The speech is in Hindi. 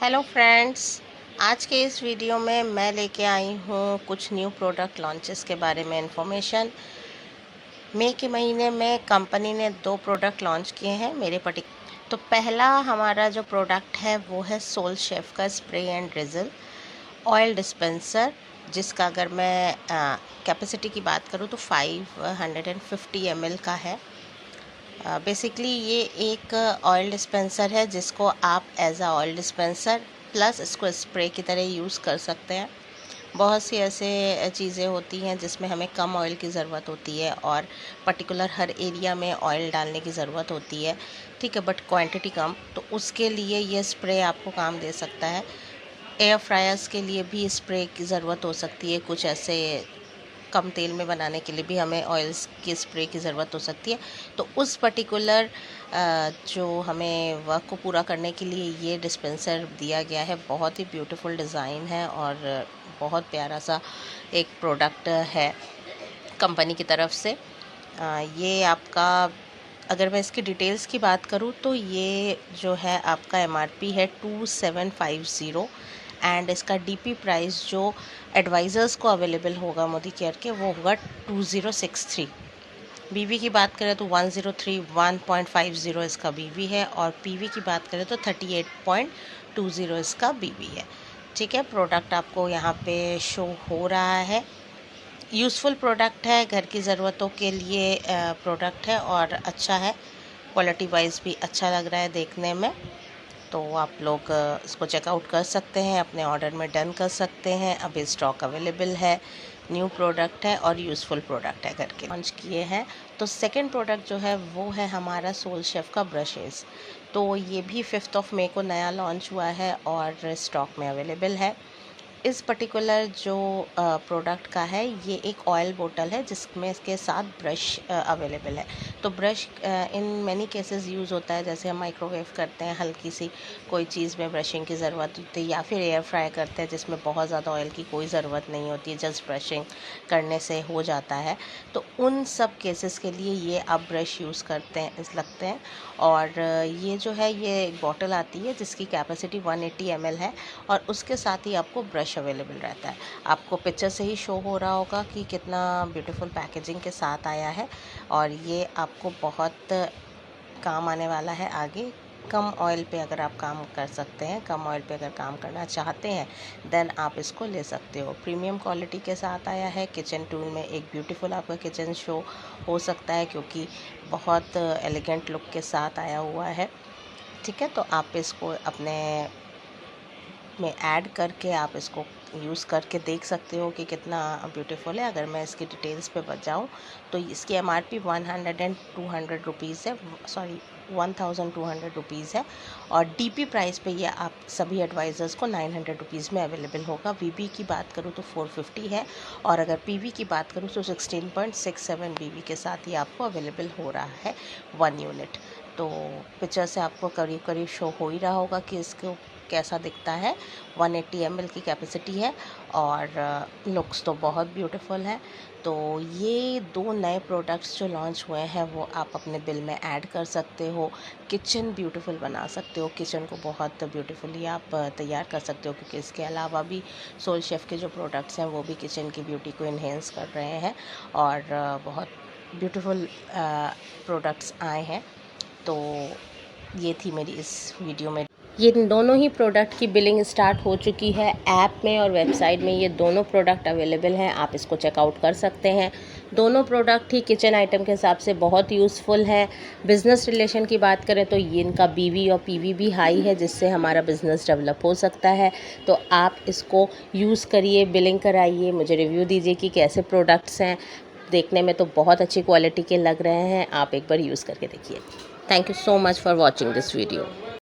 हेलो फ्रेंड्स, आज के इस वीडियो में मैं लेके आई हूँ कुछ न्यू प्रोडक्ट लॉन्चेस के बारे में इंफॉर्मेशन। मई के महीने में कंपनी ने 2 प्रोडक्ट लॉन्च किए हैं तो पहला हमारा जो प्रोडक्ट है वो है सोल शेफ का spray and drizzle oil dispenser, जिसका अगर मैं कैपेसिटी की बात करूँ तो 550 ml का है। बेसिकली ये एक ऑयल डिस्पेंसर है जिसको आप एज आ ऑयल डिस्पेंसर प्लस इसको स्प्रे की तरह यूज़ कर सकते हैं। बहुत सी ऐसे चीज़ें होती हैं जिसमें हमें कम ऑयल की ज़रूरत होती है और पर्टिकुलर हर एरिया में ऑयल डालने की ज़रूरत होती है, ठीक है, बट क्वांटिटी कम, तो उसके लिए ये स्प्रे आपको काम दे सकता है। एयर फ्रायर्स के लिए भी स्प्रे की ज़रूरत हो सकती है, कुछ ऐसे कम तेल में बनाने के लिए भी हमें ऑयल्स की स्प्रे की ज़रूरत हो सकती है। तो उस पर्टिकुलर जो हमें वर्क को पूरा करने के लिए ये डिस्पेंसर दिया गया है। बहुत ही ब्यूटीफुल डिज़ाइन है और बहुत प्यारा सा एक प्रोडक्ट है कंपनी की तरफ से। ये आपका, अगर मैं इसकी डिटेल्स की बात करूँ तो ये जो है आपका MRP है 2750 एंड इसका DP प्राइस जो एडवाइज़र्स को अवेलेबल होगा मोदी केयर के वो होगा 2063। BV की बात करें तो 103.1.50 इसका BV है और PV की बात करें तो 38.20 इसका BV है। ठीक है, प्रोडक्ट आपको यहाँ पे शो हो रहा है। यूज़फुल प्रोडक्ट है, घर की ज़रूरतों के लिए प्रोडक्ट है और अच्छा है, क्वालिटी वाइज भी अच्छा लग रहा है देखने में। तो आप लोग इसको चेकआउट कर सकते हैं, अपने ऑर्डर में डन कर सकते हैं। अभी स्टॉक अवेलेबल है, न्यू प्रोडक्ट है और यूज़फुल प्रोडक्ट है, करके लॉन्च किए हैं। तो सेकंड प्रोडक्ट जो है वो है हमारा सोल शेफ का ब्रशेज़। तो ये भी 5 मई को नया लॉन्च हुआ है और स्टॉक में अवेलेबल है। इस पर्टिकुलर जो प्रोडक्ट का है ये एक ऑयल बोतल है जिसमें इसके साथ ब्रश अवेलेबल है। तो brush in many cases use होता है, जैसे हम माइक्रोवेव करते हैं, हल्की सी कोई चीज़ में ब्रशिंग की ज़रूरत होती है, या फिर एयर फ्राई करते हैं जिसमें बहुत ज़्यादा ऑयल की कोई ज़रूरत नहीं होती है, जस्ट ब्रशिंग करने से हो जाता है। तो उन सब केसेस के लिए ये आप ब्रश यूज़ करते हैं लगते हैं। और ये जो है ये एक बॉटल आती है जिसकी कैपेसिटी 180 ml है और उसके साथ ही आपको ब्रश अवेलेबल रहता है। आपको पिक्चर से ही शो हो रहा होगा कि कितना ब्यूटीफुल पैकेजिंग के साथ आया है और ये आपको बहुत काम आने वाला है आगे। कम ऑयल पे अगर आप काम कर सकते हैं, कम ऑयल पे अगर काम करना चाहते हैं देन आप इसको ले सकते हो। प्रीमियम क्वालिटी के साथ आया है। किचन टूल में एक ब्यूटीफुल आपका किचन शो हो सकता है क्योंकि बहुत एलिगेंट लुक के साथ आया हुआ है। ठीक है, तो आप इसको अपने में ऐड करके आप इसको यूज़ करके देख सकते हो कि कितना ब्यूटीफुल है। अगर मैं इसकी डिटेल्स पे बताऊँ तो इसकी MRP 100 रुपीज़ है, सॉरी 1200 रुपीज़ है और DP प्राइस पे ये आप सभी एडवाइज़र्स को 900 रुपीज़ में अवेलेबल होगा। BB की बात करूँ तो 450 है और अगर PV की बात करूँ तो 16.67 BV के साथ ही आपको अवेलेबल हो रहा है 1 यूनिट। तो पिक्चर से आपको करीब करीब शो हो ही रहा होगा कि इसको कैसा दिखता है। 180 ml की कैपेसिटी है और लुक्स तो बहुत ब्यूटीफुल है। तो ये 2 नए प्रोडक्ट्स जो लॉन्च हुए हैं वो आप अपने बिल में ऐड कर सकते हो। किचन ब्यूटीफुल बना सकते हो, किचन को बहुत ब्यूटीफुली आप तैयार कर सकते हो, क्योंकि इसके अलावा भी सोल शेफ के जो प्रोडक्ट्स हैं वो भी किचन की ब्यूटी को इन्हेंस कर रहे हैं और बहुत ब्यूटीफुल प्रोडक्ट्स आए हैं। तो ये थी मेरी इस वीडियो में। ये दोनों ही प्रोडक्ट की बिलिंग स्टार्ट हो चुकी है। ऐप में और वेबसाइट में ये दोनों प्रोडक्ट अवेलेबल हैं, आप इसको चेकआउट कर सकते हैं। दोनों प्रोडक्ट ही किचन आइटम के हिसाब से बहुत यूज़फुल है। बिज़नेस रिलेशन की बात करें तो ये इनका BV और PV भी हाई है, जिससे हमारा बिज़नेस डेवलप हो सकता है। तो आप इसको यूज़ करिए, बिलिंग कराइए, मुझे रिव्यू दीजिए कि कैसे प्रोडक्ट्स हैं। देखने में तो बहुत अच्छी क्वालिटी के लग रहे हैं, आप एक बार यूज़ करके देखिए। Thank you so much for watching this video.